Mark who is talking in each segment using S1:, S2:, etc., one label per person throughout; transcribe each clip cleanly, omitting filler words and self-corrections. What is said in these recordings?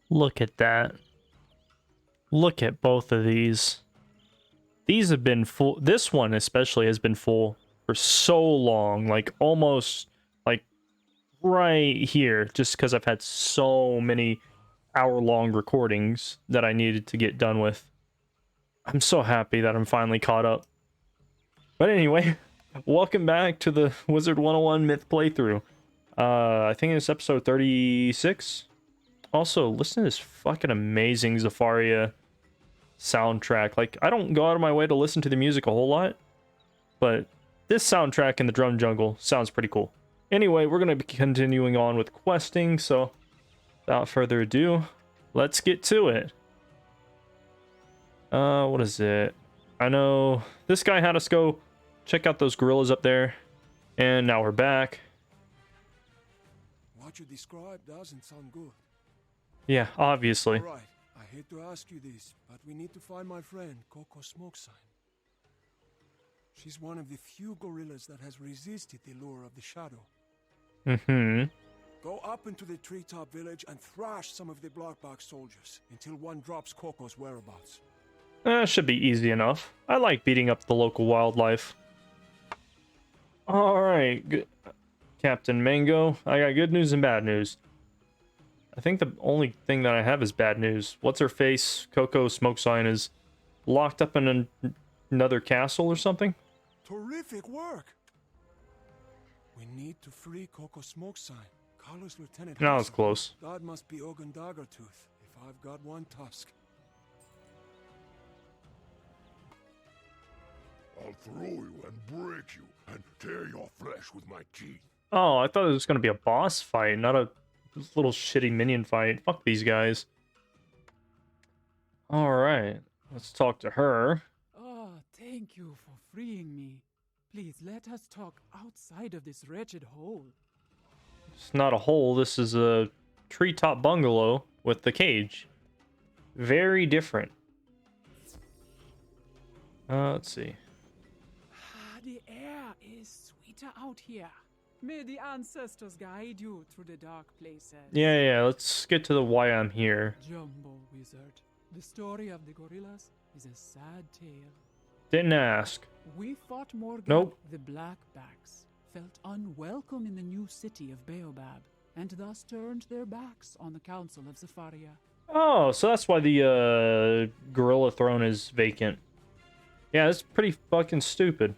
S1: Look at that. Look at both of these. These have been full. This one especially has been full for so long, like almost like right here, just because I've had so many hour-long recordings that I needed to get done with. I'm so happy that I'm finally caught up. But anyway, welcome back to the Wizard101 Myth playthrough. I think it's episode 36. Also, listen to this fucking amazing Zafaria soundtrack. Like, I don't go out of my way to listen to the music a whole lot, but this soundtrack in the Drum Jungle sounds pretty cool. Anyway, we're going to be continuing on with questing, so without further ado, let's get to it. What is it? I know this guy had us go check out those gorillas up there, and now we're back.
S2: What you described doesn't sound good.
S1: Yeah, obviously.
S2: All right, I hate to ask you this, but we need to find my friend, Coco Smokesign. She's one of the few gorillas that has resisted the lure of the shadow.
S1: Mm-hmm.
S2: Go up into the treetop village and thrash some of the Blockbox soldiers until one drops Coco's whereabouts.
S1: Should be easy enough. I like beating up the local wildlife. Alright, good. Captain Mango, I got good news and bad news. I think the only thing that I have is bad news. What's her face? Coco Smokesign is locked up in another castle or something?
S2: Terrific work! We need to free Coco Smokesign. Carlos Lieutenant.
S1: That was close.
S2: That must be Ogun Daggertooth, if I've got one tusk.
S3: I'll throw you and break you and tear your flesh with my teeth.
S1: Oh, I thought it was going to be a boss fight, not a little shitty minion fight. Fuck these guys. Alright, let's talk to her.
S4: Oh, thank you for freeing me. Please let us talk outside of this wretched hole.
S1: It's not a hole, this is a treetop bungalow with the cage. Very different. Let's see.
S4: Ah, the air is sweeter out here. May the ancestors guide you through the dark places.
S1: Yeah, let's get to the why I'm here.
S4: Jumbo Wizard. The story of the gorillas is a sad tale.
S1: Didn't ask.
S4: We fought Morgan.
S1: Nope.
S4: The Blackbacks felt unwelcome in the new city of Baobab, and thus turned their backs on the Council of Zafaria.
S1: Oh, so that's why the gorilla throne is vacant. Yeah, it's pretty fucking stupid.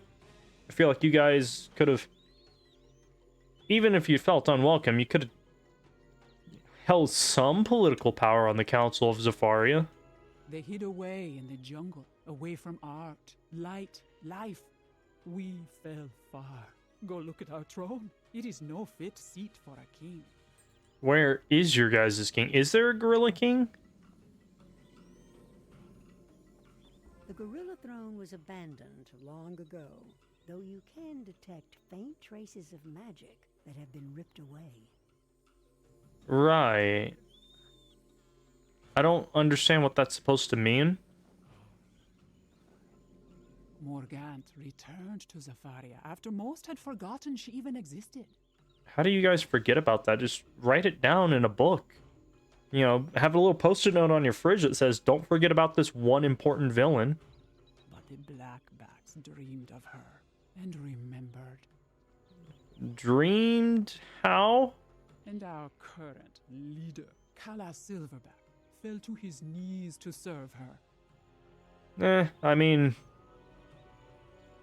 S1: I feel like you guys could have, even if you felt unwelcome, you could have held some political power on the Council of Zafaria.
S4: They hid away in the jungle, away from art, light, life. We fell far. Go look at our throne. It is no fit seat for a king.
S1: Where is your guys' king? Is there a gorilla king?
S5: The gorilla throne was abandoned long ago, though you can detect faint traces of magic that have been ripped away.
S1: Right. I don't understand what that's supposed to mean.
S4: Morgant returned to Zafaria after most had forgotten she even existed.
S1: How do you guys forget about that? Just write it down in a book. You know, have a little post-it note on your fridge that says, don't forget about this one important villain.
S4: But the Blackbacks dreamed of her and remembered.
S1: Dreamed? How?
S4: And our current leader, Kala Silverback, fell to his knees to serve her.
S1: I mean,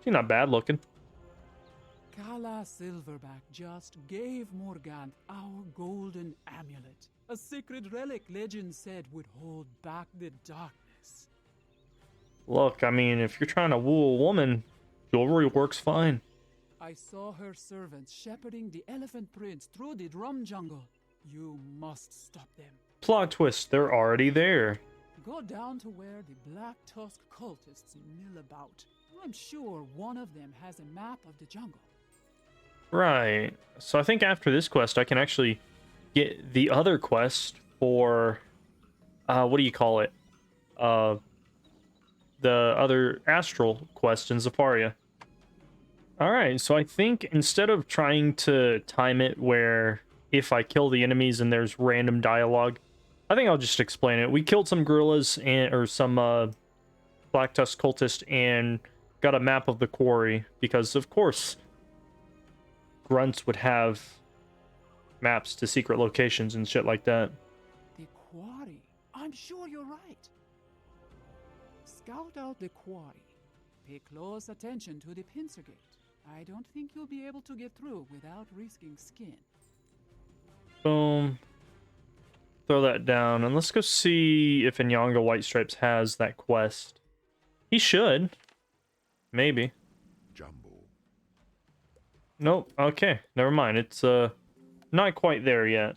S1: she's not bad looking.
S4: Kala Silverback just gave Morgant our golden amulet, a sacred relic legend said would hold back the darkness.
S1: Look, I mean, if you're trying to woo a woman, jewelry works fine.
S4: I saw her servants shepherding the elephant prince through the Drum Jungle. You must stop them.
S1: Plot twist, they're already there.
S4: Go down to where the Black Tusk cultists mill about. I'm sure one of them has a map of the jungle.
S1: Right. So I think after this quest, I can actually get the other quest for, what do you call it? The other astral quest in Zafaria. Alright, so I think instead of trying to time it where if I kill the enemies and there's random dialogue, I think I'll just explain it. We killed some gorillas and or some Black Tusk cultist and got a map of the quarry because of course grunts would have maps to secret locations and shit like that.
S4: The quarry. I'm sure you're right. Scout out the quarry. Pay close attention to the pincer gate. I don't think you'll be able to get through without risking skin.
S1: Boom. Throw that down and let's go see if Inyanga White Stripes has that quest. He should. Maybe.
S3: Jumbo.
S1: Nope. Okay. Never mind. It's not quite there yet.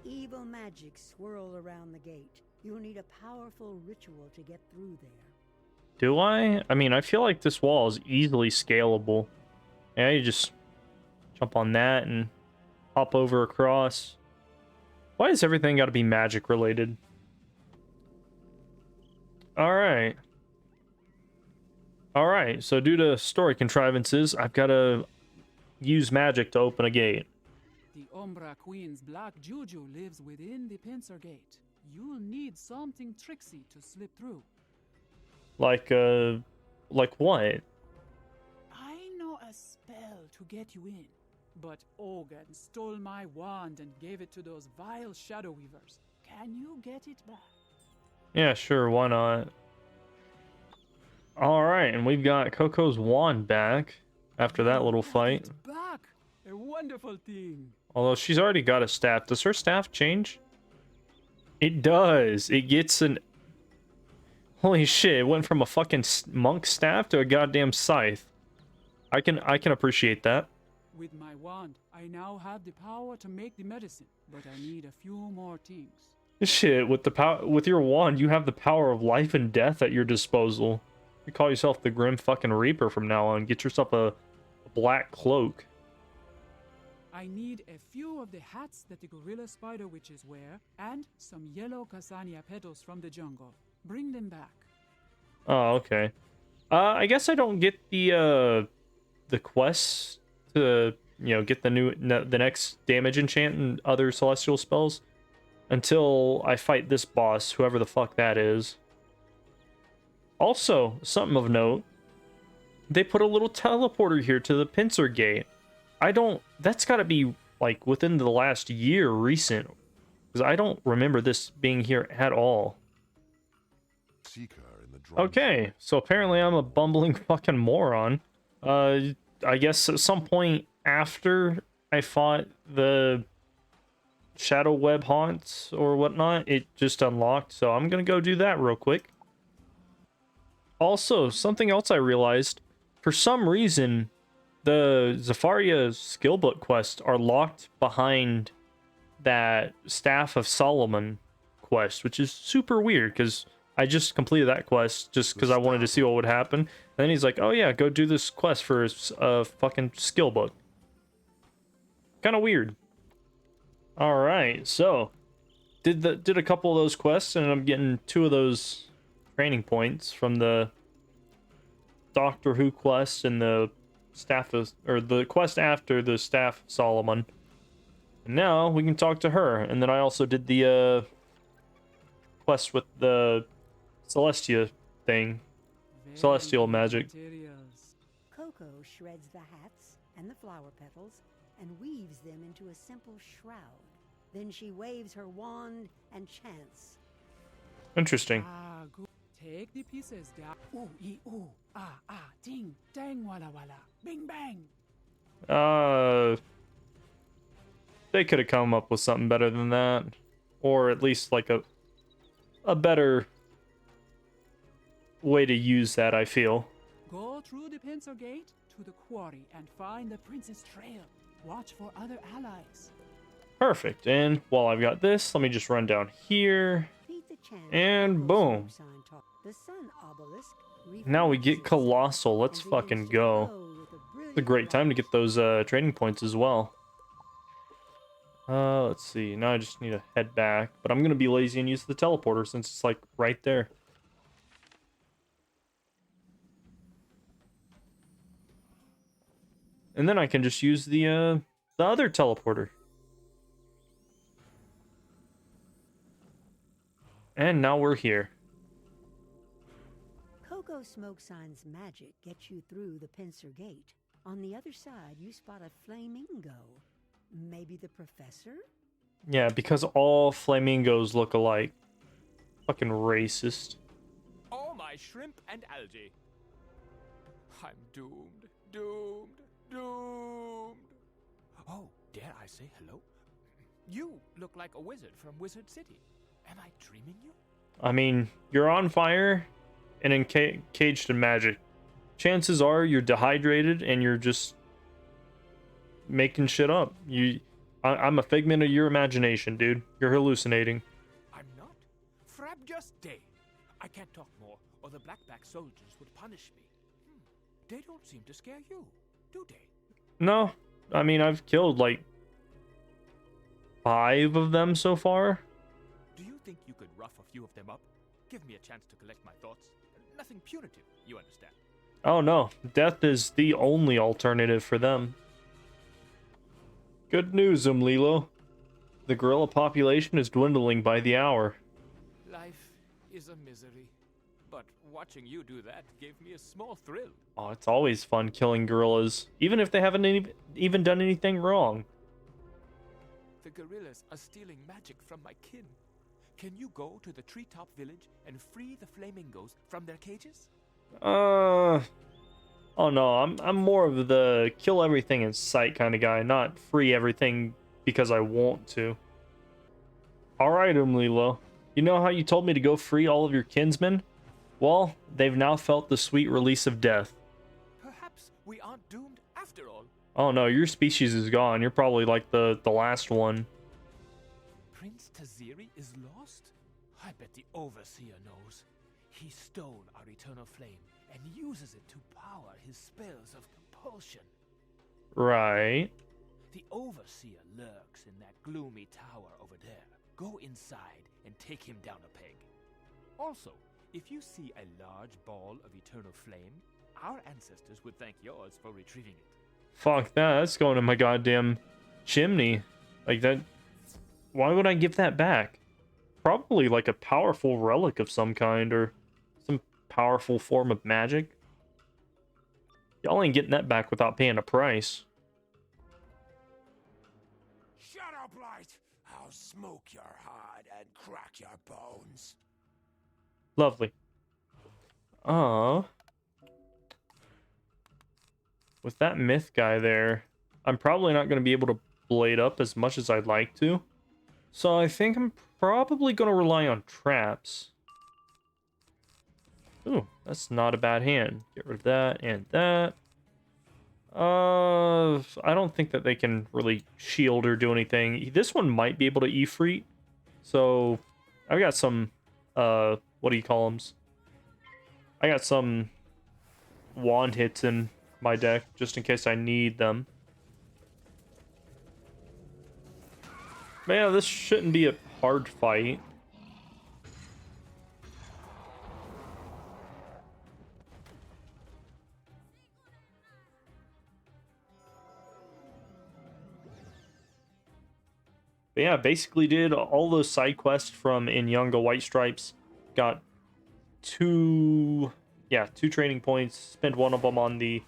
S5: Evil magic swirl around the gate. You'll need a powerful ritual to get through there.
S1: Do I? I mean, I feel like this wall is easily scalable. Yeah, you just jump on that and hop over across. Why has everything got to be magic related? Alright. Alright, so due to story contrivances, I've got to use magic to open a gate.
S4: The Umbra Queen's black juju lives within the pincer gate. You'll need something tricksy to slip through.
S1: Like what?
S4: I know a spell to get you in, but Ogan stole my wand and gave it to those vile shadow weavers. Can you get it back?
S1: Yeah, sure, why not? Alright, and we've got Coco's wand back after that little fight.
S4: It's back! A wonderful thing.
S1: Although she's already got a staff. Does her staff change? It does. It gets an... Holy shit, it went from a fucking monk staff to a goddamn scythe. I can appreciate that.
S4: With my wand, I now have the power to make the medicine, but I need a few more things.
S1: Shit, with your wand, you have the power of life and death at your disposal. You call yourself the Grim fucking Reaper from now on. Get yourself a black cloak.
S4: I need a few of the hats that the gorilla spider witches wear, and some yellow Cassania petals from the jungle. Bring them back.
S1: Oh, okay. I guess I don't get the quests to, you know, get the next damage enchant and other celestial spells until I fight this boss, whoever the fuck that is. Also, something of note, they put a little teleporter here to the pincer gate. That's got to be like within the last year recent, because I don't remember this being here at all.
S3: Seeker in the Drumb.
S1: Okay, so apparently I'm a bumbling fucking moron. I guess at some point after I fought the Shadow Web Haunts or whatnot, it just unlocked, so I'm gonna go do that real quick. Also, something else I realized, for some reason, the Zafaria skillbook quests are locked behind that Staff of Solomon quest, which is super weird, because I just completed that quest just because I wanted to see what would happen. And then he's like, oh yeah, go do this quest for a fucking skill book. Kind of weird. Alright, so did a couple of those quests, and I'm getting 2 of those training points from the Doctor Who quest and the the quest after the Staff of Solomon. And now we can talk to her. And then I also did the quest with the Celestia thing. Celestial magic.
S4: Materials.
S5: Coco shreds the hats and the flower petals and weaves them into a simple shroud. Then she waves her wand and chants.
S1: Interesting.
S4: Ah, good. Take the pieces down. Ooh, ee, ooh. Ah, ah, ting, tang, walla, walla. Bing, bang.
S1: They could have come up with something better than that. Or at least like a better way to use that, I feel.
S4: Go through the pincer gate to the quarry and find the prince's trail. Watch for other allies.
S1: Perfect. And while I've got this, let me just run down here.
S5: Beat the chant
S1: And
S5: Coco's
S1: boom.
S5: sign talk. The sun obelisk
S1: Now we get
S5: reflexes
S1: Colossal. Let's
S5: and
S1: fucking
S5: begins to
S1: go.
S5: glow with a
S1: It's a great time to get
S5: brilliant
S1: those training points as well. Let's see. Now I just need to head back. But I'm going to be lazy and use the teleporter since it's like right there. And then I can just use the other teleporter. And now we're here.
S5: Cocoa Smoke Sign's magic gets you through the pincer gate. On the other side, you spot a flamingo. Maybe the professor?
S1: Yeah, because all flamingos look alike. Fucking racist.
S6: Oh, my shrimp and algae. I'm doomed, doomed, doomed. Oh, dare I say hello? You look like a wizard from Wizard City. Am I dreaming you?
S1: I mean, you're on fire and caged in magic. Chances are you're dehydrated and you're just making shit up. I'm a figment of your imagination, dude. You're hallucinating.
S6: I'm not. Frab just day. I can't talk more, or the blackback soldiers would punish me. They don't seem to scare you, do they?
S1: No, I mean, I've killed like 5 of them so far.
S6: Do you think you could rough a few of them up? Give me a chance to collect my thoughts. Nothing punitive, you understand.
S1: Oh no, death is the only alternative for them. Good news, Lilo. The gorilla population is dwindling by the hour.
S6: Life is a misery, but watching you do that gave me a small thrill.
S1: Oh, it's always fun killing gorillas, even if they haven't even done anything wrong.
S6: The gorillas are stealing magic from my kin. Can you go to the treetop village and free the flamingos from their cages?
S1: Oh no, I'm more of the kill everything in sight kind of guy, not free everything because I want to. Alright, Lilo. You know how you told me to go free all of your kinsmen? Well, they've now felt the sweet release of death.
S6: Perhaps we aren't doomed after all.
S1: Oh no, your species is gone. You're probably like the last one.
S6: Prince Taziri is lost? I bet the Overseer knows. He stole our eternal flame and uses it to power his spells of compulsion.
S1: Right.
S6: The Overseer lurks in that gloomy tower over there. Go inside and take him down a peg. Also, if you see a large ball of eternal flame, our ancestors would thank yours for retrieving it.
S1: Fuck that. That's going in my goddamn chimney. Like that. Why would I give that back? Probably like a powerful relic of some kind or some powerful form of magic. Y'all ain't getting that back without paying a price.
S2: Shut up, Light! I'll smoke your hide and crack your bones.
S1: Lovely. With that myth guy there, I'm probably not going to be able to blade up as much as I'd like to. So I think I'm probably going to rely on traps. Ooh, that's not a bad hand. Get rid of that and that. I don't think that they can really shield or do anything. This one might be able to Ifrit. So I've got some, what do you call them? I got some wand hits in my deck just in case I need them. But yeah, this shouldn't be a hard fight. But yeah, basically did all those side quests from Inyanga White Stripes. Got two training points. Spent one of them on the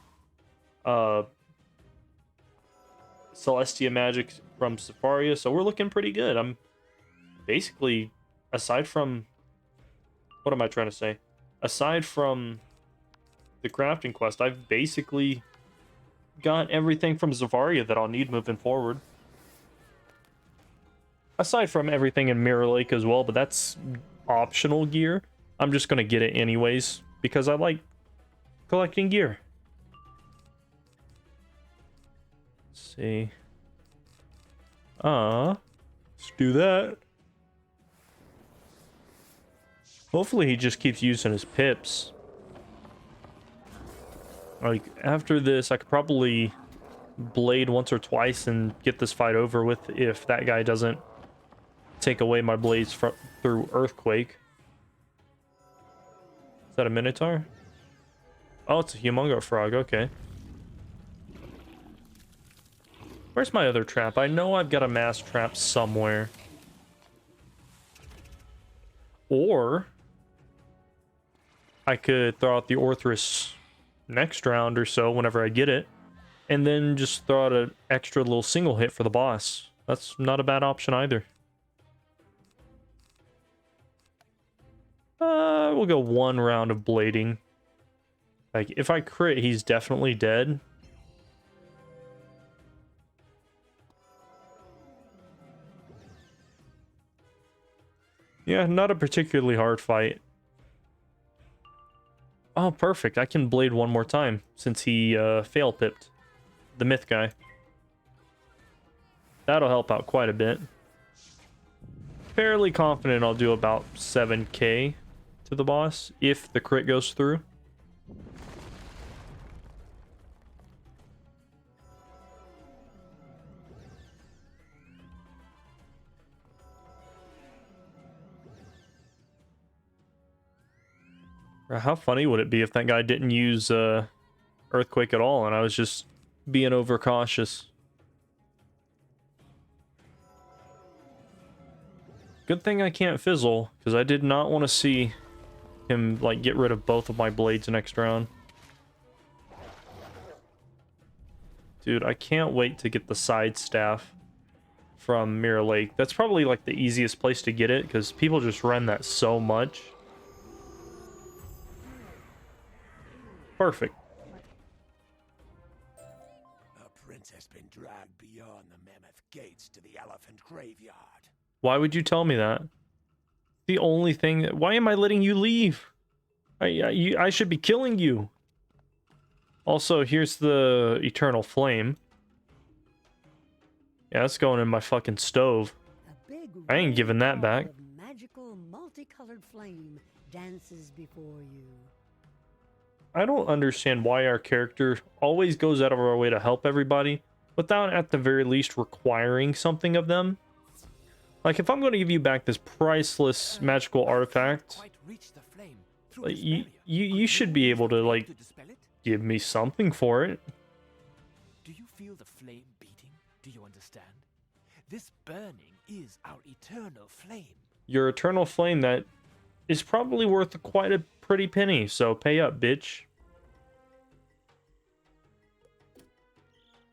S1: Celestia magic from Safaria, so we're looking pretty good. I'm basically, aside from, what am I trying to say? Aside from the crafting quest, I've basically got everything from Zafaria that I'll need moving forward. Aside from everything in Mirror Lake as well, but that's optional gear. I'm just going to get it anyways, because I like collecting gear. Let's see. Let's do that. Hopefully he just keeps using his pips. Like, after this, I could probably blade once or twice and get this fight over with if that guy doesn't take away my blades through Earthquake. Is that a Minotaur? Oh, it's a Humongo Frog, okay. Where's my other trap? I know I've got a mass trap somewhere. Or I could throw out the Orthrus next round or so whenever I get it, and then just throw out an extra little single hit for the boss. That's not a bad option either. We'll go one round of blading. Like, if I crit, he's definitely dead. Yeah, not a particularly hard fight. Oh, perfect. I can blade one more time since he fail-pipped the myth guy. That'll help out quite a bit. Fairly confident I'll do about 7k to the boss if the crit goes through. How funny would it be if that guy didn't use Earthquake at all and I was just being overcautious? Good thing I can't fizzle, because I did not want to see him like get rid of both of my blades next round. Dude, I can't wait to get the side staff from Mirror Lake. That's probably like the easiest place to get it, because people just run that so much. Perfect.
S2: A prince has been dragged beyond the mammoth gates to the elephant graveyard.
S1: Why would you tell me that? The only thing that... Why am I letting you leave? I should be killing you. Also, here's the Eternal Flame. Yeah, that's going in my fucking stove.
S5: A big
S1: I ain't
S5: red
S1: giving that
S5: ball
S1: back.
S5: of magical multicolored flame dances before you.
S1: I don't understand why our character always goes out of our way to help everybody without at the very least requiring something of them. Like, if I'm going to give you back this priceless magical artifact, like, you should be able to, like, give me something for it.
S6: Do you feel the flame beating? Do you understand? This burning is our eternal flame.
S1: Your eternal flame that is probably worth quite a pretty penny, so pay up, bitch.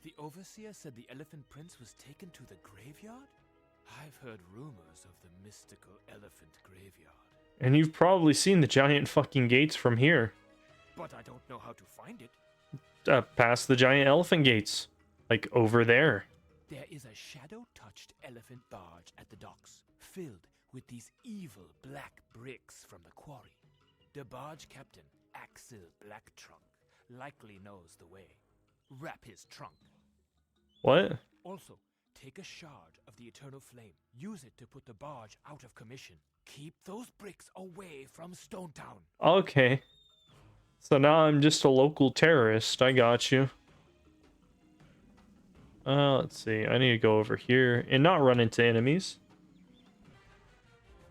S6: The overseer said the elephant prince was taken to the graveyard? I've heard rumors of the mystical elephant graveyard.
S1: And you've probably seen the giant fucking gates from here.
S6: But I don't know how to find it.
S1: Past the giant elephant gates. Like, over there.
S6: There is a shadow-touched elephant barge at the docks, filled with these evil black bricks from the quarry. The barge captain, Axel Blacktrunk, likely knows the way. Wrap his trunk.
S1: What?
S6: Also, take a shard of the eternal flame. Use it to put the barge out of commission. Keep those bricks away from Stone Town.
S1: Okay. So now I'm just a local terrorist. I got you. Let's see. I need to go over here and not run into enemies.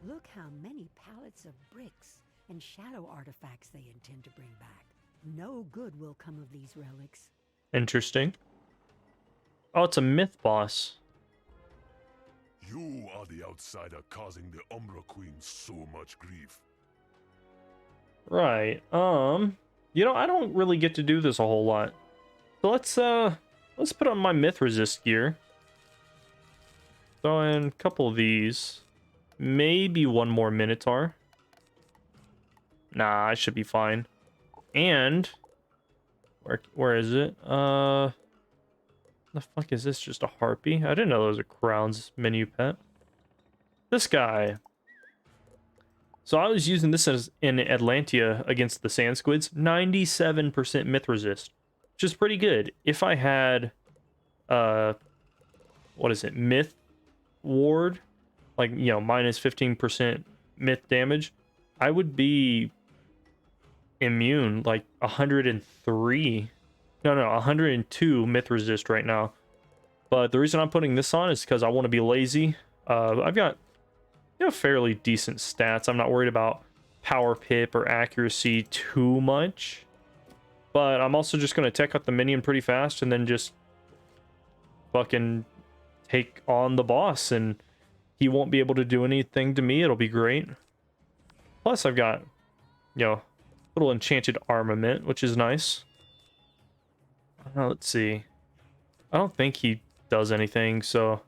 S5: Look how many pallets of bricks and shadow artifacts they intend to bring back. No good will come of these relics.
S1: Interesting. Oh, it's a myth boss.
S3: You are the outsider causing the Umbra Queen so much grief.
S1: Right. You know, I don't really get to do this a whole lot. So let's put on my myth resist gear. Throw in a couple of these. Maybe one more Minotaur. Nah, I should be fine. And where is it? The fuck is this? Just a harpy? I didn't know that was a Crown's menu pet. This guy. So I was using this as in Atlantia against the Sand Squids. 97% myth resist, which is pretty good. If I had, what is it? Myth ward, like, you know, minus 15% myth damage, I would be immune, like 103. No, 102 myth resist right now. But the reason I'm putting this on is because I want to be lazy. I've got, you know, fairly decent stats. I'm not worried about power pip or accuracy too much. But I'm also just going to tech out the minion pretty fast and then just fucking take on the boss. And he won't be able to do anything to me. It'll be great. Plus, I've got, you know, little enchanted armament, which is nice. Let's see. I don't think he does anything, so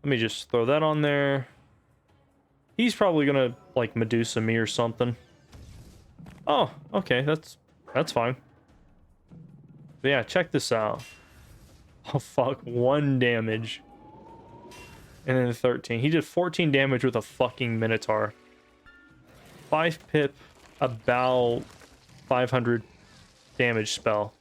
S1: let me just throw that on there. He's probably gonna, like, Medusa me or something. Oh, okay, that's fine. But yeah, check this out. Oh, fuck, 1 damage. And then 13. He did 14 damage with a fucking Minotaur. 5 pip, about 500 damage spell.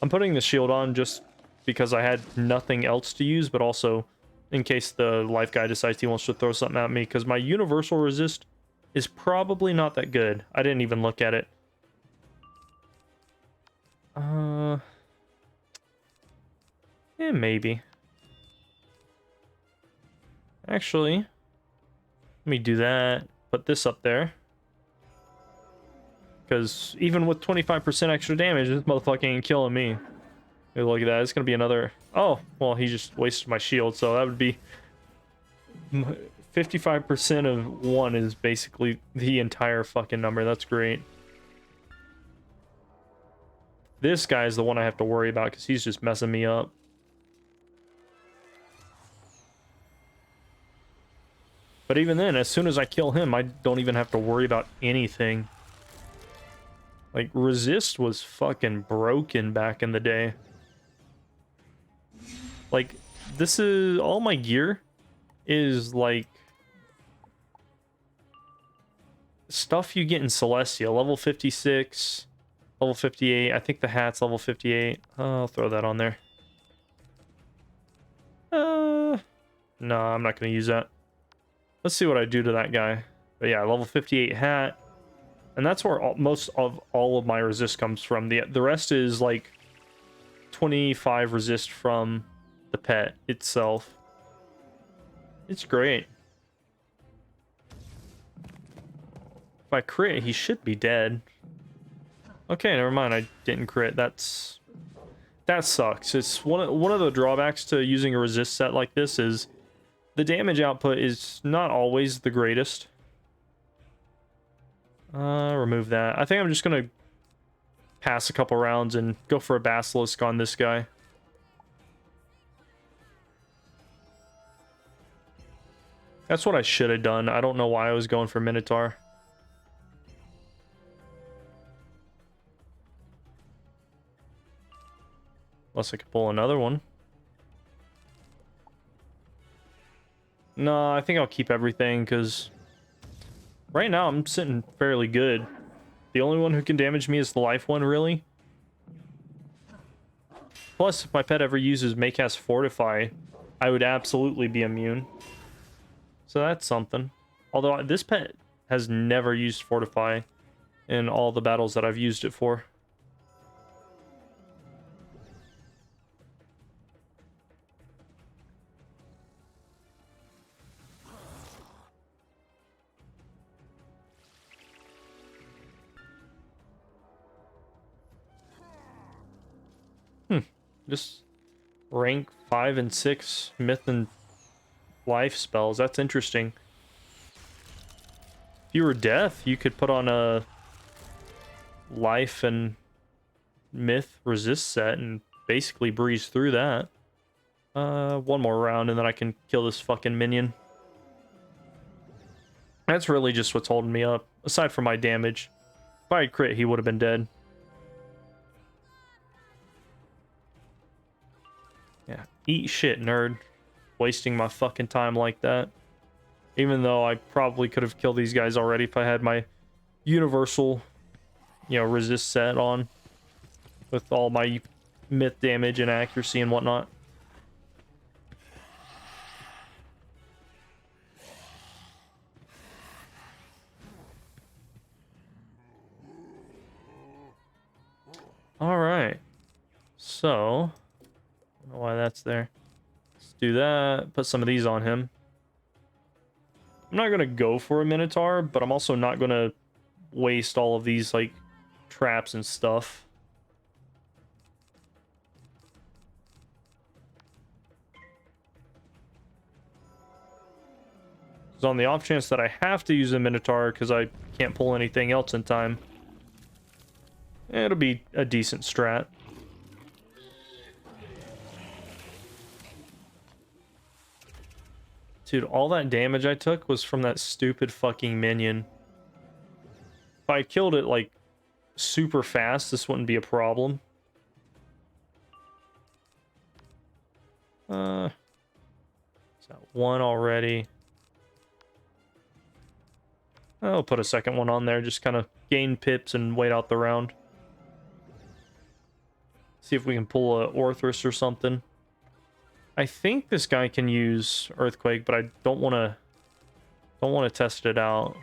S1: I'm putting the shield on just because I had nothing else to use, but also in case the life guy decides he wants to throw something at me, because my universal resist is probably not that good. I didn't even look at it. Yeah, maybe. Actually, let me do that. Put this up there. Because even with 25% extra damage, this motherfucker ain't killing me. Hey, look at that. It's going to be another... Oh, well, he just wasted my shield, so that would be... 55% of 1 is basically the entire fucking number. That's great. This guy is the one I have to worry about because he's just messing me up. But even then, as soon as I kill him, I don't even have to worry about anything. Like, resist was fucking broken back in the day. Like, this is... all my gear is, like... stuff you get in Celestia. Level 56, level 58. I think the hat's level 58. I'll throw that on there. No, I'm not going to use that. Let's see what I do to that guy. But yeah, level 58 hat. And that's where most of all of my resist comes from. The rest is like 25 resist from the pet itself. It's great. If I crit, he should be dead. Okay, never mind. I didn't crit. That sucks. It's one of the drawbacks to using a resist set like this is the damage output is not always the greatest. Remove that. I think I'm just gonna pass a couple rounds and go for a basilisk on this guy. That's what I should have done. I don't know why I was going for Minotaur. Unless I could pull another one. No, I think I'll keep everything, because right now I'm sitting fairly good. The only one who can damage me is the life one, really. Plus, if my pet ever uses Maycast Fortify, I would absolutely be immune. So that's something. Although this pet has never used Fortify in all the battles that I've used it for. Just rank 5 and 6 myth and life spells. That's interesting. If you were death, you could put on a life and myth resist set and basically breeze through that. One more round and then I can kill this fucking minion. That's really just what's holding me up. Aside from my damage. If I had crit, he would have been dead. Yeah, eat shit, nerd. Wasting my fucking time like that. Even though I probably could have killed these guys already if I had my universal, you know, resist set on. With all my myth damage and accuracy and whatnot. Alright. So... I don't know why that's there. Let's do that. Put some of these on him. I'm not going to go for a Minotaur, but I'm also not going to waste all of these, like, traps and stuff. Because on the off chance that I have to use a Minotaur because I can't pull anything else in time, it'll be a decent strat. Dude, all that damage I took was from that stupid fucking minion. If I killed it, like, super fast, this wouldn't be a problem. Is that one already? I'll put a second one on there, just kind of gain pips and wait out the round. See if we can pull a Orthrus or something. I think this guy can use Earthquake, but I don't want to test it out.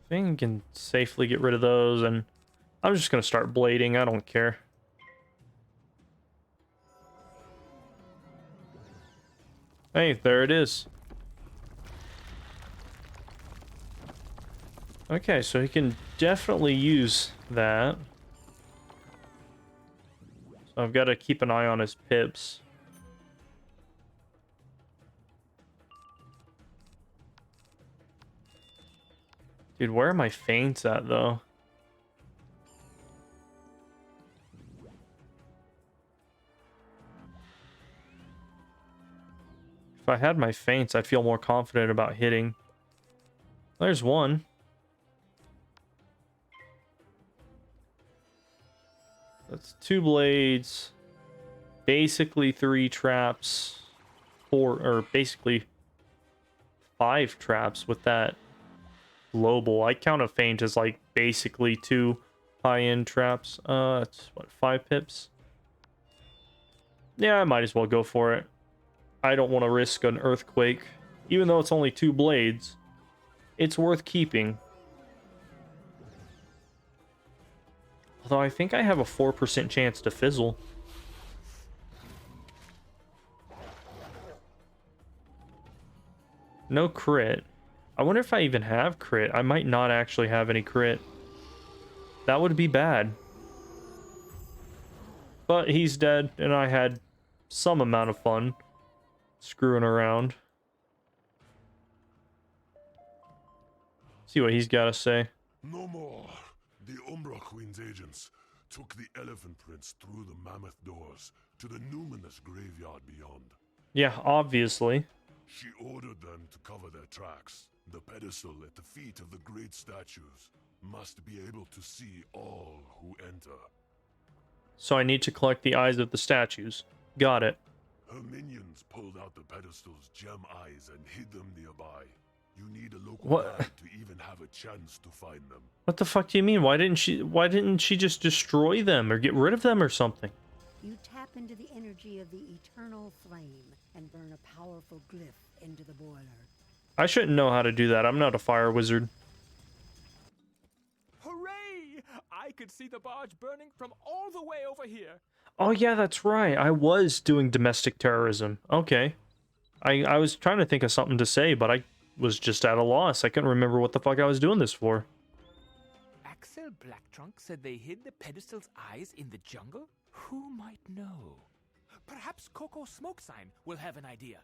S1: I think I can safely get rid of those, and I'm just gonna start blading. I don't care. Hey, there it is. Okay, so he can definitely use that. So I've got to keep an eye on his pips. Dude, where are my feints at, though? If I had my feints, I'd feel more confident about hitting. There's one. That's 2 blades, basically 3 traps, 4, or basically 5 traps with that global. I count a feint as like basically 2 high-end traps. That's what, 5 pips? Yeah, I might as well go for it. I don't want to risk an earthquake. Even though it's only 2 blades, it's worth keeping. Although I think I have a 4% chance to fizzle. No crit. I wonder if I even have crit. I might not actually have any crit. That would be bad. But he's dead, and I had some amount of fun screwing around. See what he's got to say.
S3: No more. The Umbra Queen's agents took the Elephant Prince through the Mammoth Doors to the numinous graveyard beyond.
S1: Yeah, obviously.
S3: She ordered them to cover their tracks. The pedestal at the feet of the great statues must be able to see all who enter.
S1: So I need to collect the eyes of the statues. Got it.
S3: Her minions pulled out the pedestal's gem eyes and hid them nearby. You need a local guide to even have a chance to find them.
S1: What the fuck do you mean? Why didn't she just destroy them or get rid of them or something?
S5: You tap into the energy of the eternal flame and burn a powerful glyph into the boiler.
S1: I shouldn't know how to do that. I'm not a fire wizard.
S6: Hooray! I could see the barge burning from all the way over here.
S1: Oh yeah, that's right. I was doing domestic terrorism. Okay. I was trying to think of something to say, but I was just at a loss. I couldn't remember what the fuck I was doing this for.
S6: Axel Blacktrunk said they hid the pedestal's eyes in the jungle? Who might know? Perhaps Coco Smokesign will have an idea.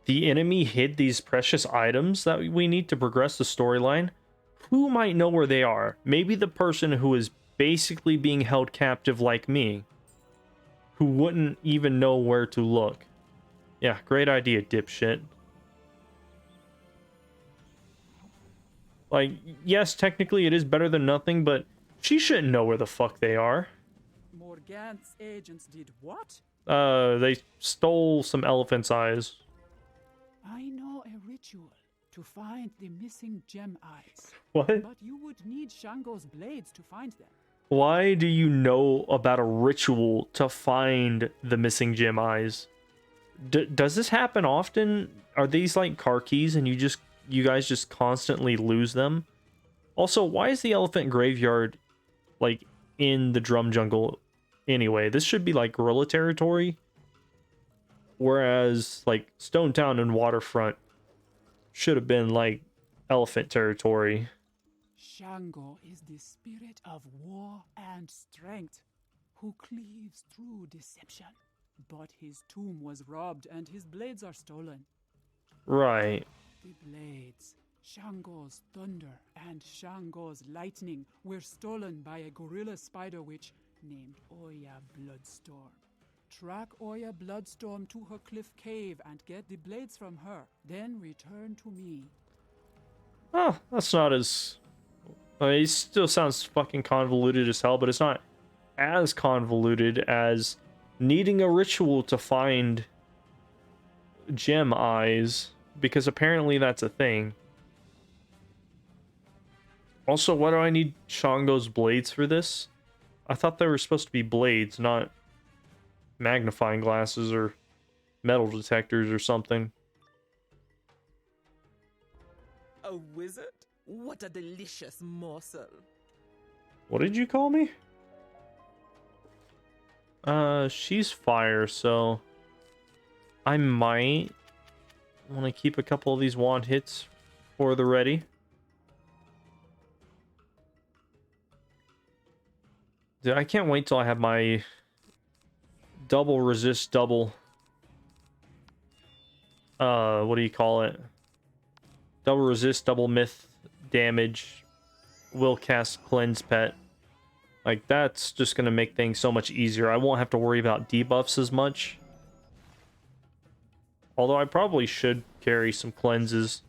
S1: The enemy hid these precious items that we need to progress the storyline. Who might know where they are? Maybe the person who is basically being held captive like me, who wouldn't even know where to look. Yeah, great idea, dipshit. Like, yes, technically it is better than nothing, but she shouldn't know where the fuck they are.
S4: Morgant's agents did what?
S1: They stole some elephant's eyes.
S4: I know a ritual to find the missing gem eyes.
S1: What?
S4: But you would need Shango's blades to find them.
S1: Why do you know about a ritual to find the missing gem eyes? Does this happen often? Are these like car keys and you guys just constantly lose them? Also, why is the elephant graveyard like in the drum jungle anyway? This should be like gorilla territory. Whereas like Stone Town and Waterfront should have been like elephant territory.
S4: Shango is the spirit of war and strength, who cleaves through deception. But his tomb was robbed and his blades are stolen.
S1: Right.
S4: The blades, Shango's thunder and Shango's lightning, were stolen by a gorilla spider witch named Oya Bloodstorm. Track Oya Bloodstorm to her cliff cave and get the blades from her. Then return to me.
S1: Oh, that's not as... it still sounds fucking convoluted as hell, but it's not as convoluted as needing a ritual to find gem eyes, because apparently that's a thing. Also, why do I need Shango's blades for this? I thought they were supposed to be blades, not magnifying glasses or metal detectors or something.
S7: A wizard? What a delicious morsel.
S1: What did you call me? She's fire, so I might want to keep a couple of these wand hits for the ready. Dude, I can't wait till I have my double resist double what do you call it? Double resist, double myth damage, will cast cleanse pet. Like, that's just gonna make things so much easier. I won't have to worry about debuffs as much. Although I probably should carry some cleanses.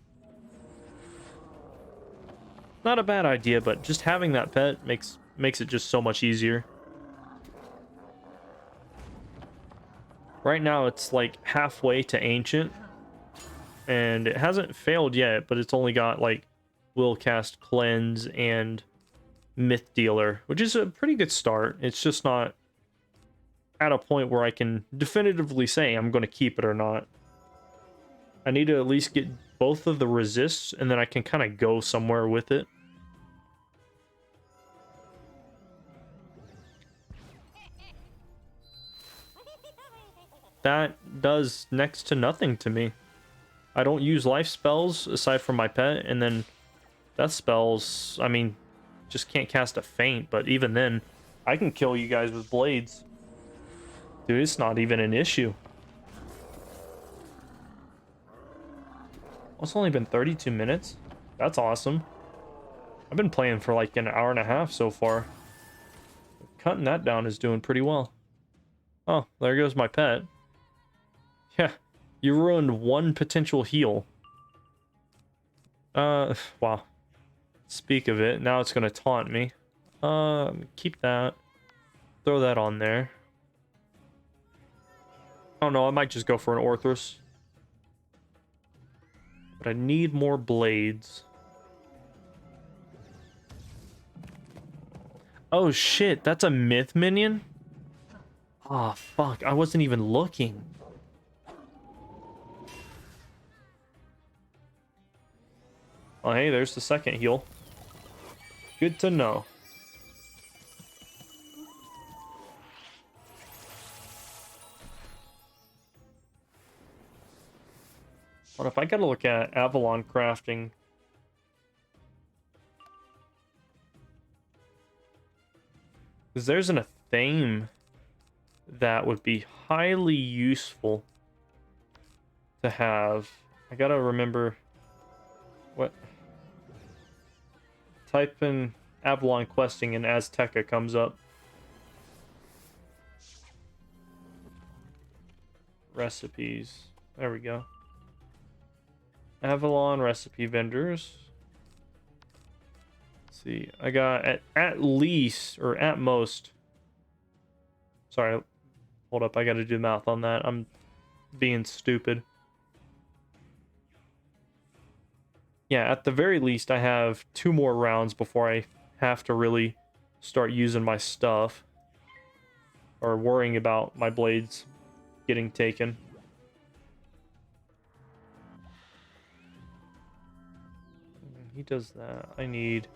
S1: Not a bad idea, but just having that pet makes it just so much easier. Right now it's like halfway to ancient, and it hasn't failed yet, but it's only got like will cast cleanse and myth dealer, which is a pretty good start. It's just not at a point where I can definitively say I'm going to keep it or not. I need to at least get both of the resists, and then I can kind of go somewhere with it. That does next to nothing to me. I don't use life spells aside from my pet, and then death spells, I mean, just can't cast a feint, but even then, I can kill you guys with blades. Dude, it's not even an issue. Well, it's only been 32 minutes. That's awesome. I've been playing for like an hour and a half so far. Cutting that down is doing pretty well. Oh, there goes my pet. Yeah, you ruined one potential heal. Wow. Speak of it, now it's gonna taunt me. Keep that. Throw that on there. Oh no, I might just go for an Orthrus. But I need more blades. Oh shit, that's a myth minion? Ah, fuck, I wasn't even looking. Oh, hey, there's the second heal. Good to know. What if I gotta look at Avalon crafting? Because there's a theme that would be highly useful to have. I gotta remember what. Type in Avalon questing and Azteca comes up. Recipes. There we go. Avalon recipe vendors. Let's see. I got at least, or at most. Sorry. Hold up. I got to do math on that. I'm being stupid. Yeah, at the very least, I have 2 more rounds before I have to really start using my stuff. Or worrying about my blades getting taken. He does that. I need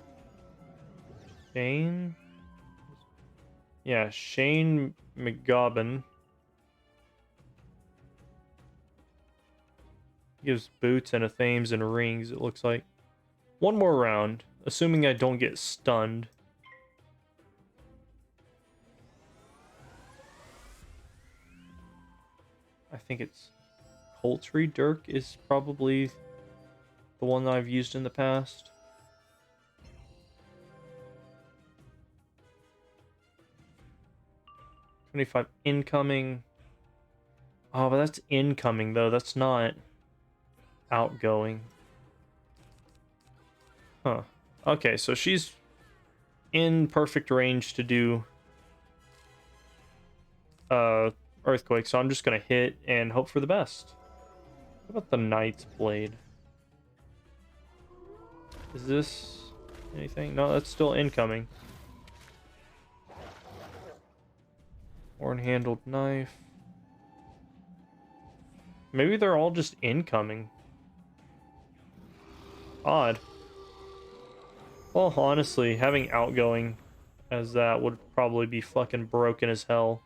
S1: Shane. Yeah, Shane McGobbin. Gives boots and a thames and rings, it looks like. One more round, assuming I don't get stunned. I think it's Poultry Dirk is probably the one that I've used in the past. $25 incoming. Oh, but that's incoming though. That's not outgoing. Huh. Okay, so she's in perfect range to do earthquake, so I'm just gonna hit and hope for the best. What about the Knight's Blade? Is this anything? No, that's still incoming. Horn-handled knife. Maybe they're all just incoming. Odd. Well, honestly, having outgoing as that would probably be fucking broken as hell.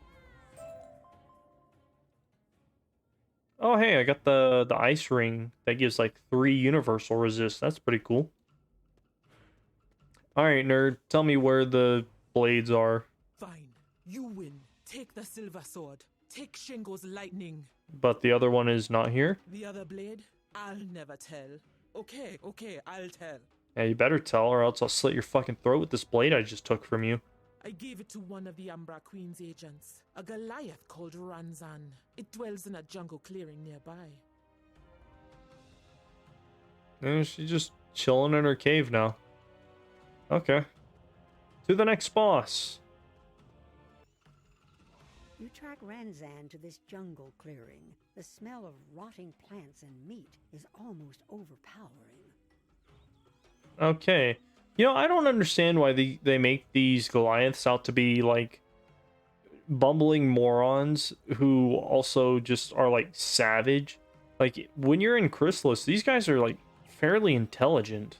S1: Oh, hey, I got the ice ring that gives like 3 universal resist. That's pretty cool. All right, nerd, tell me where the blades are.
S7: Fine. You win. Take the silver sword. Take Shingo's lightning.
S1: But the other one is not here?
S7: The other blade? I'll never tell. Okay, I'll tell.
S1: Yeah, you better tell, or else I'll slit your fucking throat with this blade I just took from you.
S7: I gave it to one of the Umbra Queen's agents, a Goliath called Ranzan. It dwells in a jungle clearing nearby.
S1: Yeah, she's just chilling in her cave now. Okay. To the next boss.
S5: You track Ranzan to this jungle clearing. The smell of rotting plants and meat is almost overpowering.
S1: Okay. You know, I don't understand why they make these Goliaths out to be, like, bumbling morons who also just are, like, savage. Like, when you're in Chrysalis, these guys are, like, fairly intelligent.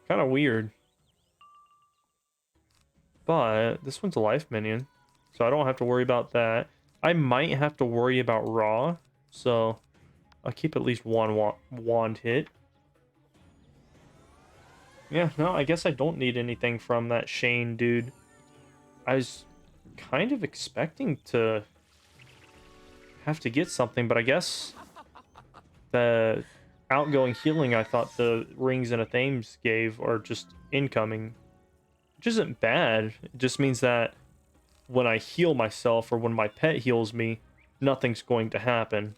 S1: Kind of weird. But this one's a life minion, so I don't have to worry about that. I might have to worry about Raw, so I'll keep at least one wand hit. Yeah, no, I guess I don't need anything from that Shane dude. I was kind of expecting to have to get something, but I guess the outgoing healing I thought the rings and Athames gave are just incoming, which isn't bad. It just means that when I heal myself or when my pet heals me, nothing's going to happen.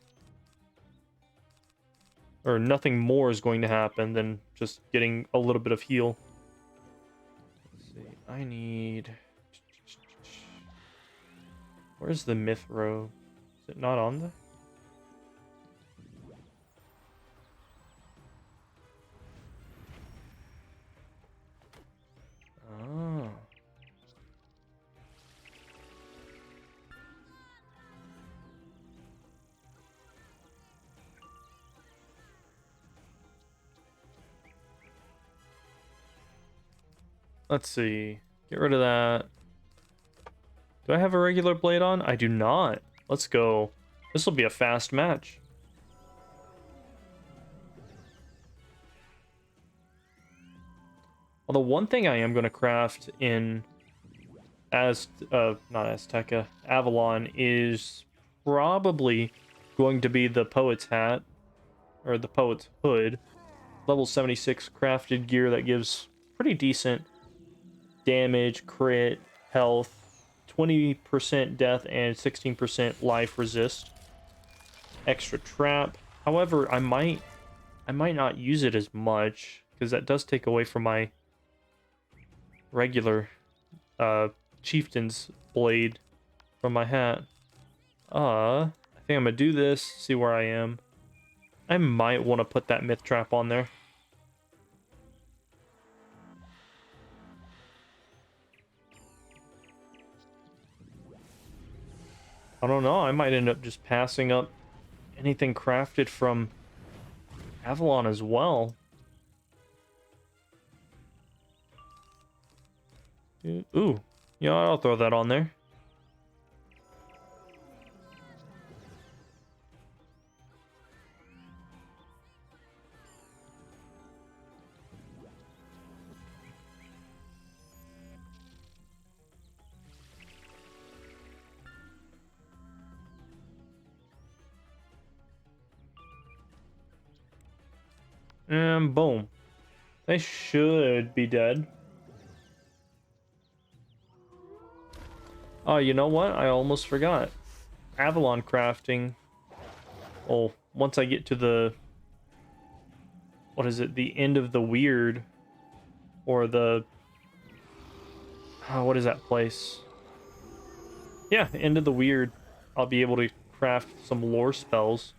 S1: Or nothing more is going to happen than just getting a little bit of heal. Let's see. I need... Where's the myth robe? Is it not on there? Oh. Let's see. Get rid of that. Do I have a regular blade on? I do not. Let's go. This will be a fast match. Well, the one thing I am going to craft in not Azteca, Avalon is probably going to be the Poet's Hat, or the Poet's Hood. Level 76 crafted gear that gives pretty decent damage, crit, health, 20% death, and 16% life resist. Extra trap. However, I might not use it as much, because that does take away from my regular chieftain's blade from my hat. I think I'm gonna do this, see where I am. I might want to put that myth trap on there. I don't know, I might end up just passing up anything crafted from Avalon as well. Ooh, yeah, I'll throw that on there. And boom. They should be dead. Oh, you know what? I almost forgot. Avalon crafting. Oh, once I get to the... What is it? The end of the weird. Or the... Oh, what is that place? Yeah, end of the weird. I'll be able to craft some lore spells.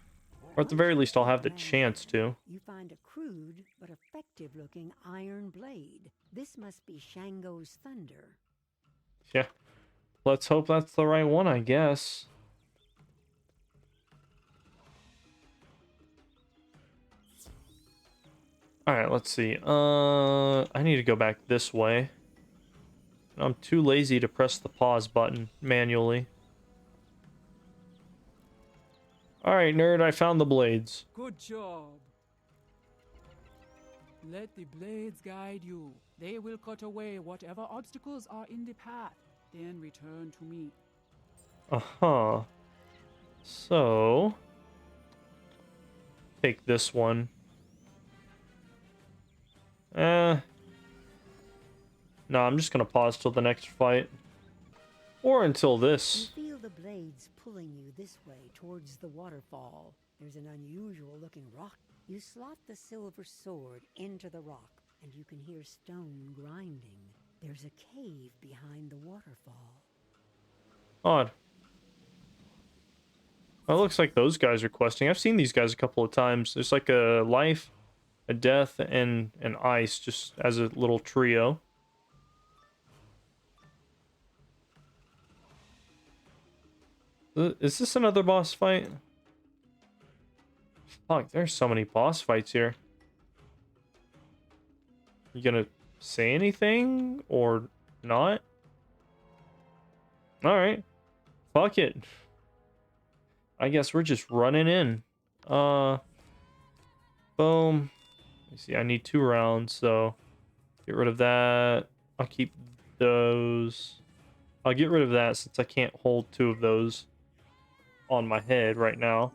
S1: Or at the very least, I'll have the chance to.
S5: You find a crude but effective-looking iron blade. This must be Shango's thunder.
S1: Yeah. Let's hope that's the right one, I guess. Alright, let's see. I need to go back this way. I'm too lazy to press the pause button manually. Alright, nerd, I found the blades.
S4: Good job. Let the blades guide you. They will cut away whatever obstacles are in the path. Then return to me.
S1: Uh-huh. So... take this one. No, I'm just gonna pause till the next fight. Or until this.
S5: You feel the blades pulling you this way towards the waterfall. There's an unusual looking rock. You slot the silver sword into the rock, and you can hear stone grinding. There's a cave behind the waterfall.
S1: Odd. Well, it looks like those guys are questing. I've seen these guys a couple of times. There's like a life, a death, and an ice, just as a little trio. Is this another boss fight? Fuck, there's so many boss fights here. You gonna say anything or not? Alright. Fuck it. I guess we're just running in. Boom. Let me see, I need 2 rounds, so get rid of that. I'll keep those. I'll get rid of that since I can't hold 2 of those on my head right now.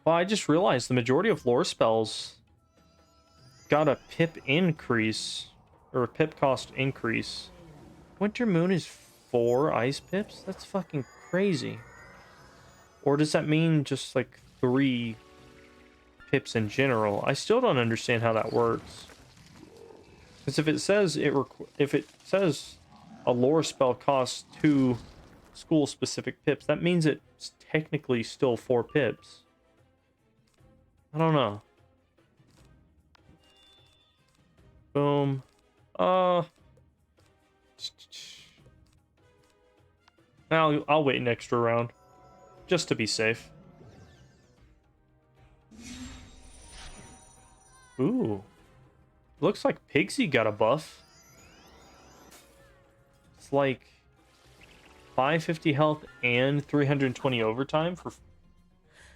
S1: Well, I just realized the majority of lore spells got a pip increase, or a pip cost increase. Winter Moon is 4 ice pips? That's fucking crazy. Or does that mean just like 3 pips in general? I still don't understand how that works. Because if it says a lore spell costs 2 school specific pips, that means it's technically still 4 pips. I don't know. Boom. I'll wait an extra round just to be safe. Ooh. Looks like Pigsy got a buff. It's like 550 health and 320 overtime for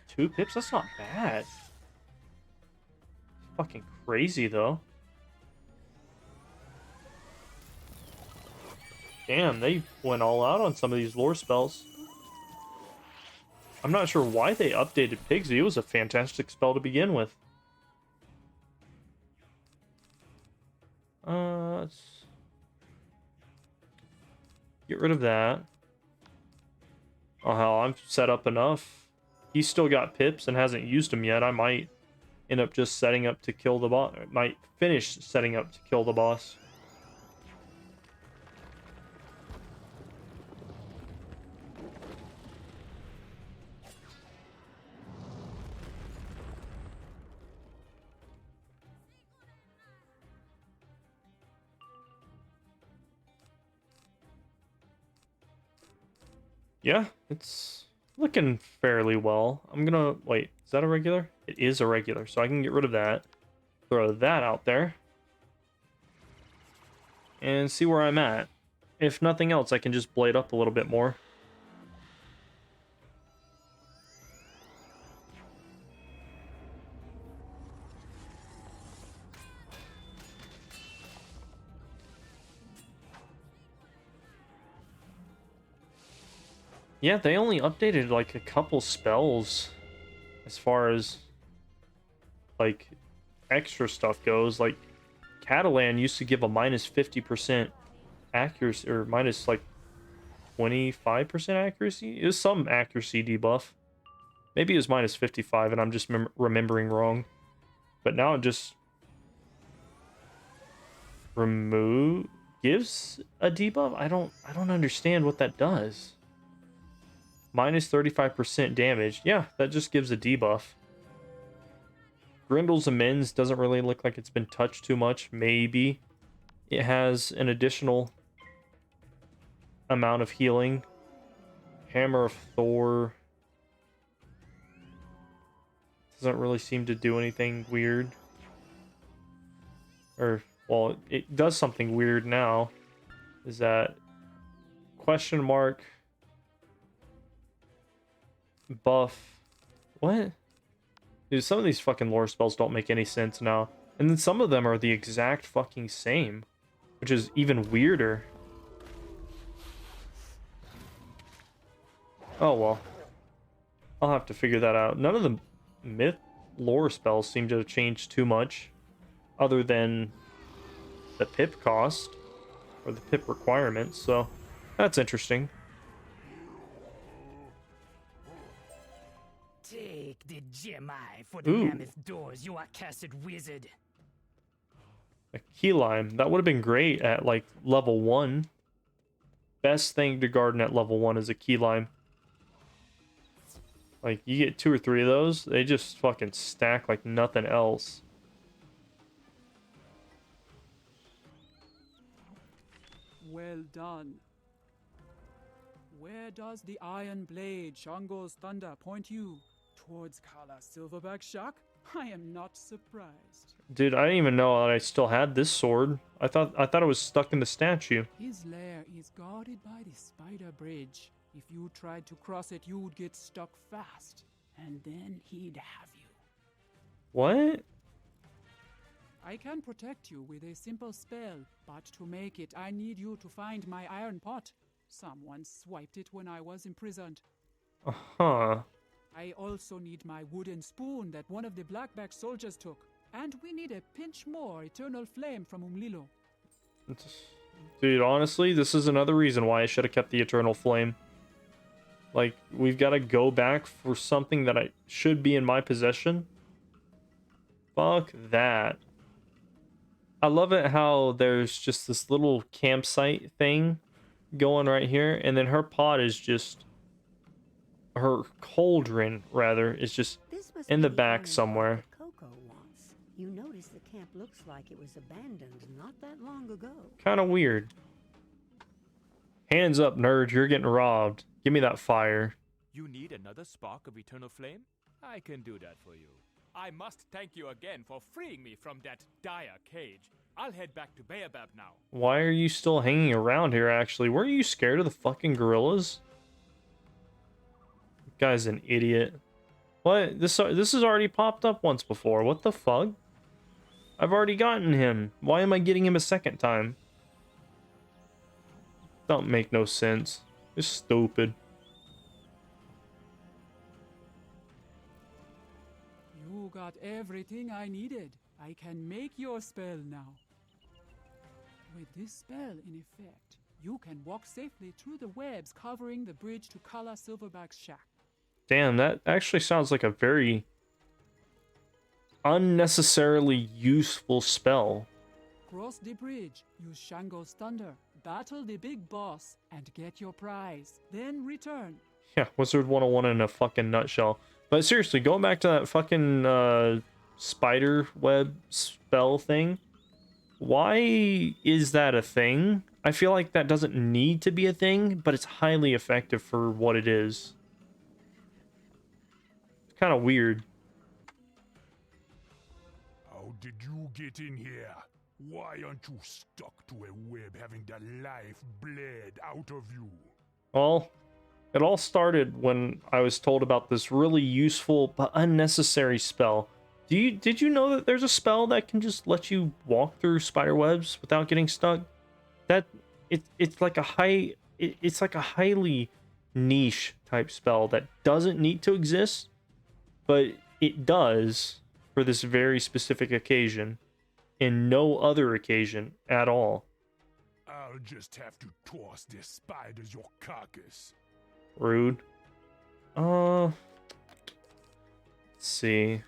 S1: 2 pips. That's not bad. Fucking crazy though. Damn, they went all out on some of these lore spells. I'm not sure why they updated Pigsy. It was a fantastic spell to begin with. Let's get rid of that. Oh hell, I'm set up enough. He's still got pips and hasn't used them yet. I might end up just setting up to kill the boss. Might finish setting up to kill the boss. Yeah, it's looking fairly well. I'm gonna... Wait, is that a regular? It is a regular, so I can get rid of that. Throw that out there. And see where I'm at. If nothing else, I can just blade up a little bit more. Yeah, they only updated like a couple spells as far as like extra stuff goes. Like Catalan used to give a minus 50% accuracy, or minus like 25% accuracy. It was some accuracy debuff. Maybe it was minus 55 and I'm just remembering wrong. But now it just gives a debuff. I don't understand what that does. Minus 35% damage. Yeah, that just gives a debuff. Grindel's Amends doesn't really look like it's been touched too much. Maybe it has an additional amount of healing. Hammer of Thor doesn't really seem to do anything weird. Or, well, it does something weird now. Is that question mark buff? What? Dude, some of these fucking lore spells don't make any sense now. And then some of them are the exact fucking same, which is even weirder. Oh well. I'll have to figure that out. None of the myth lore spells seem to have changed too much, other than the pip cost, or the pip requirements, so that's interesting.
S8: Take the gemi for the mammoth doors, you accursed wizard.
S1: A key lime. That would have been great at like level 1. Best thing to garden at level 1 is a key lime. Like, you get 2 or 3 of those, they just fucking stack like nothing else.
S4: Well done. Where does the iron blade, Shango's thunder, point you? Towards Kala Silverback Shack? I am not surprised.
S1: Dude, I didn't even know that I still had this sword. I thought it was stuck in the statue.
S4: His lair is guarded by the spider bridge. If you tried to cross it, you'd get stuck fast. And then he'd have you.
S1: What?
S4: I can protect you with a simple spell, but to make it, I need you to find my iron pot. Someone swiped it when I was imprisoned.
S1: Uh-huh.
S4: I also need my wooden spoon that one of the Blackback soldiers took. And we need a pinch more Eternal Flame from Umlilo.
S1: Dude, honestly, this is another reason why I should have kept the Eternal Flame. Like, we've got to go back for something that I should be in my possession. Fuck that. I love it how there's just this little campsite thing going right here, and then her pot is just... her cauldron, rather, is just in the back somewhere.
S5: Coco wants. You notice the camp looks like it was abandoned not that long ago.
S1: Kind of weird. Hands up, nerd, you're getting robbed. Give me that fire.
S6: You need another spark of eternal flame? I can do that for you. I must thank you again for freeing me from that dire cage. I'll head back to Baobab now.
S1: Why are you still hanging around here, actually? Weren't you scared of the fucking gorillas? Guy's an idiot. What? This has already popped up once before. What the fuck? I've already gotten him. Why am I getting him a second time? Don't make no sense. It's stupid.
S4: You got everything I needed. I can make your spell now. With this spell in effect, you can walk safely through the webs covering the bridge to Kala Silverback's shack.
S1: Damn, that actually sounds like a very unnecessarily useful spell.
S4: Cross the bridge, use Shango's thunder, battle the big boss, and get your prize. Then return.
S1: Yeah, Wizard101 in a fucking nutshell. But seriously, going back to that fucking spider web spell thing, why is that a thing? I feel like that doesn't need to be a thing, but it's highly effective for what it is. It's kind of weird.
S3: How did you get in here? Why aren't you stuck to a web having the life bled out of you?
S1: Well, it all started when I was told about this really useful but unnecessary spell. Did you know that there's a spell that can just let you walk through spider webs without getting stuck? That it's like a highly niche type spell that doesn't need to exist, but it does. for this very specific occasion and no other occasion at all.
S3: I'll just have to toss this spiders your carcass.
S1: Rude. Let's see.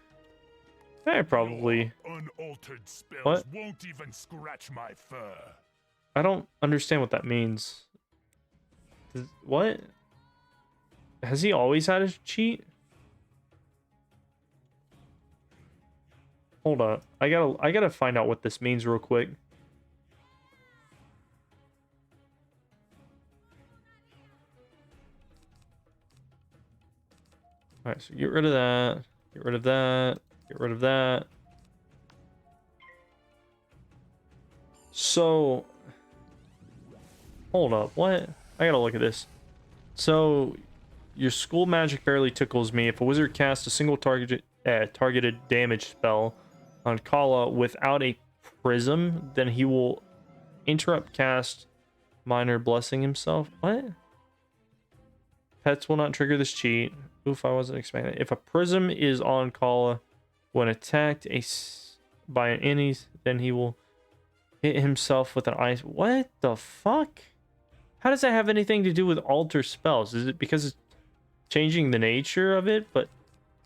S1: I probably...
S3: Your unaltered spells
S1: What?
S3: won't even scratch my fur.
S1: I don't understand what that means. What? Has he always had a cheat? Hold up. I gotta find out what this means real quick. Alright, so get rid of that. Get rid of that. Get rid of that. So... Hold up, what? I gotta look at this. So, your school magic barely tickles me. If a wizard casts a single targeted damage spell on Kala without a prism, then he will interrupt cast minor blessing himself. What? Pets will not trigger this cheat. Oof, I wasn't expecting it. If a prism is on Kala when attacked by an enemy, then he will hit himself with an ice. What the fuck? How does that have anything to do with alter spells? Is it because it's changing the nature of it? But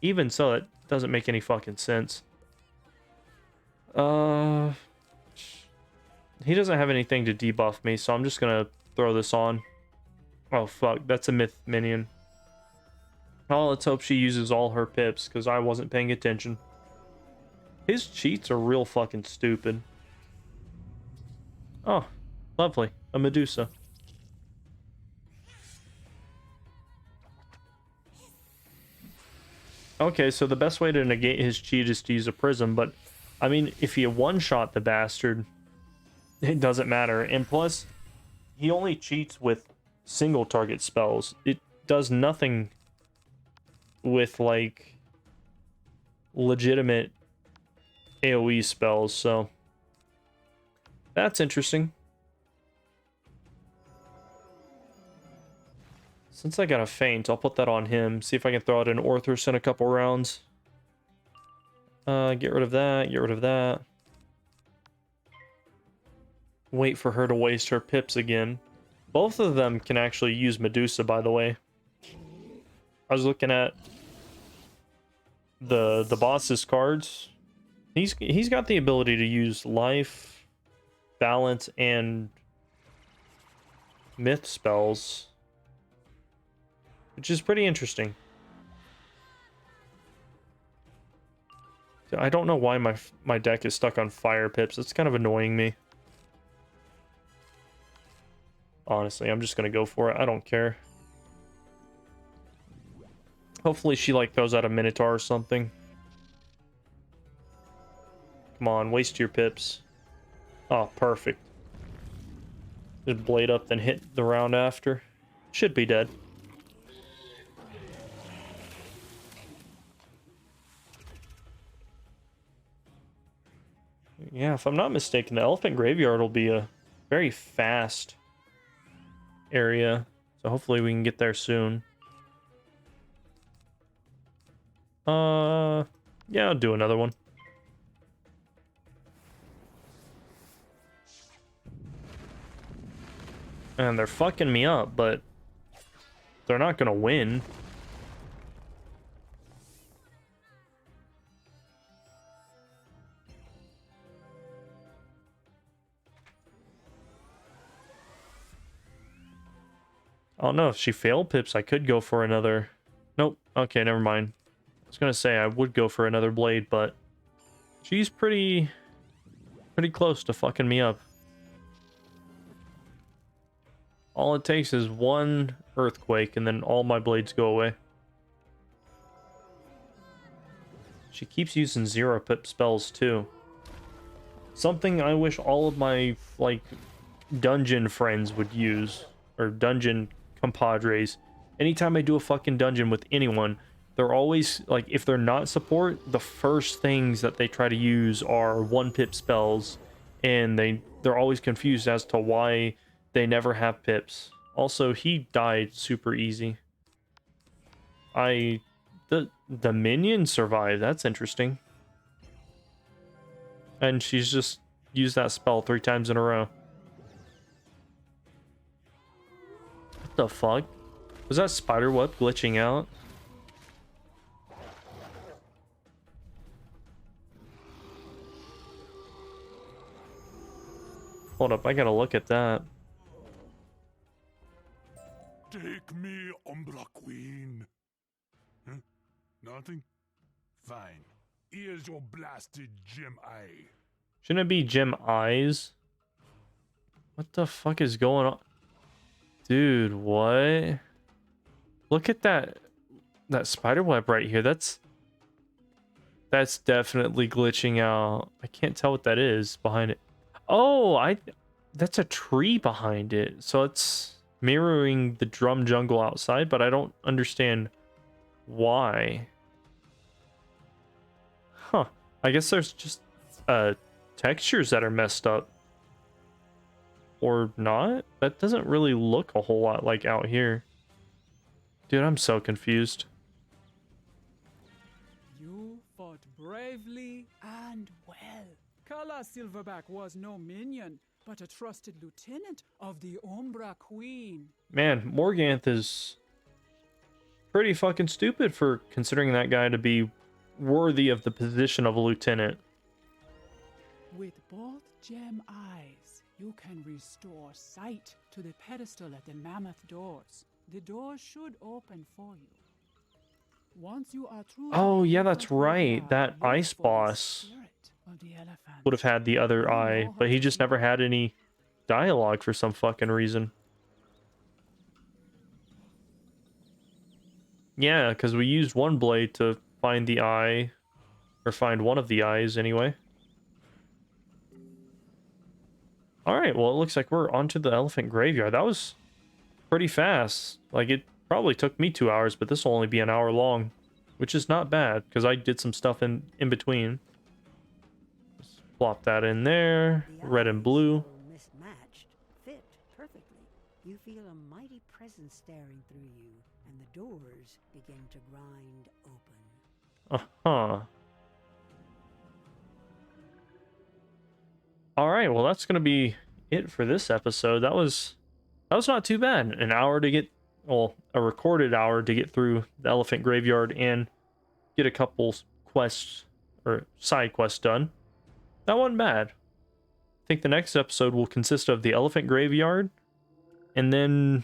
S1: even so, it doesn't make any fucking sense. He doesn't have anything to debuff me, so I'm just gonna throw this on. Oh fuck, that's a myth minion. Oh, let's hope she uses all her pips, because I wasn't paying attention. His cheats are real fucking stupid. Oh, lovely. A Medusa. Okay, so the best way to negate his cheat is to use a prism, but I mean, if you one-shot the bastard, it doesn't matter. And plus, he only cheats with single target spells. It does nothing with, like, legitimate AoE spells, so that's interesting. Since I got a feint, I'll put that on him. See if I can throw out an Orthrus in a couple rounds. Get rid of that. Get rid of that. Wait for her to waste her pips again. Both of them can actually use Medusa, by the way. I was looking at the boss's cards. He's got the ability to use life, balance, and myth spells, which is pretty interesting. I don't know why my deck is stuck on fire pips. It's kind of annoying me. Honestly, I'm just gonna go for it. I don't care. Hopefully she like throws out a Minotaur or something. Come on, waste your pips. Oh, perfect. Just blade up, then hit the round after. Should be dead. Yeah, if I'm not mistaken, the Elephant Graveyard will be a very fast area. So hopefully we can get there soon. Yeah, I'll do another one. And they're fucking me up, but they're not gonna win. I don't know if she failed pips. I could go for another. Nope. Okay, never mind. I was gonna say I would go for another blade, but she's pretty close to fucking me up. All it takes is one earthquake, and then all my blades go away. She keeps using 0 pip spells too. Something I wish all of my like dungeon friends would use, or dungeon compadres. Anytime I do a fucking dungeon with anyone, they're always like, if they're not support, the first things that they try to use are 1 pip spells, and they're always confused as to why they never have pips. Also, he died super easy. The minion survived. That's interesting. And she's just used that spell 3 times in a row. What the fuck? Was that spider web glitching out? Hold up, I gotta look at that.
S3: Take me, Umbra Queen. Huh? Nothing? Fine. Here's your blasted gem eye.
S1: Shouldn't it be Gem Eyes? What the fuck is going on? Dude, what? Look at that spider web right here. That's definitely glitching out. I can't tell what that is behind it. Oh, that's a tree behind it. So it's mirroring the drum jungle outside, but I don't understand why. Huh. I guess there's just textures that are messed up. Or not? That doesn't really look a whole lot like out here. Dude, I'm so confused.
S4: You fought bravely and well. Kala Silverback was no minion, but a trusted lieutenant of the Umbra Queen.
S1: Man, Morganth is pretty fucking stupid for considering that guy to be worthy of the position of a lieutenant.
S4: With both gem eyes, you can restore sight to the pedestal at the mammoth doors. The doors should open for you. Once you are through.
S1: Oh, yeah, that's right. That ice boss would have had the other eye, but he just never had any dialogue for some fucking reason. Yeah, because we used one blade to find the eye, or find one of the eyes anyway. Alright, well, it looks like we're onto the elephant graveyard. That was pretty fast. Like, it probably took me 2 hours, but this will only be an hour long, which is not bad, because I did some stuff in between. Just plop that in there, red and blue.
S5: Mismatched, fit perfectly. You feel a mighty presence staring through you, and the doors begin to grind open.
S1: Uh-huh. Alright, well, that's going to be it for this episode. That was not too bad. An hour to get, well, a recorded hour to get through the elephant graveyard and get a couple quests or side quests done. That wasn't bad. I think the next episode will consist of the elephant graveyard and then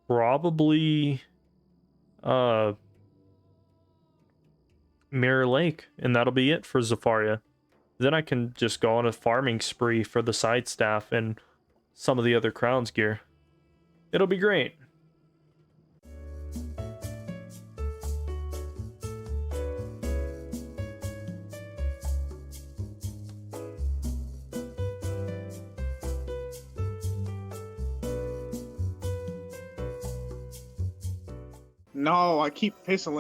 S1: probably Mirror Lake, and that'll be it for Zafaria. Then I can just go on a farming spree for the side staff and some of the other crown's gear. It'll be great.
S9: No, I keep pissing.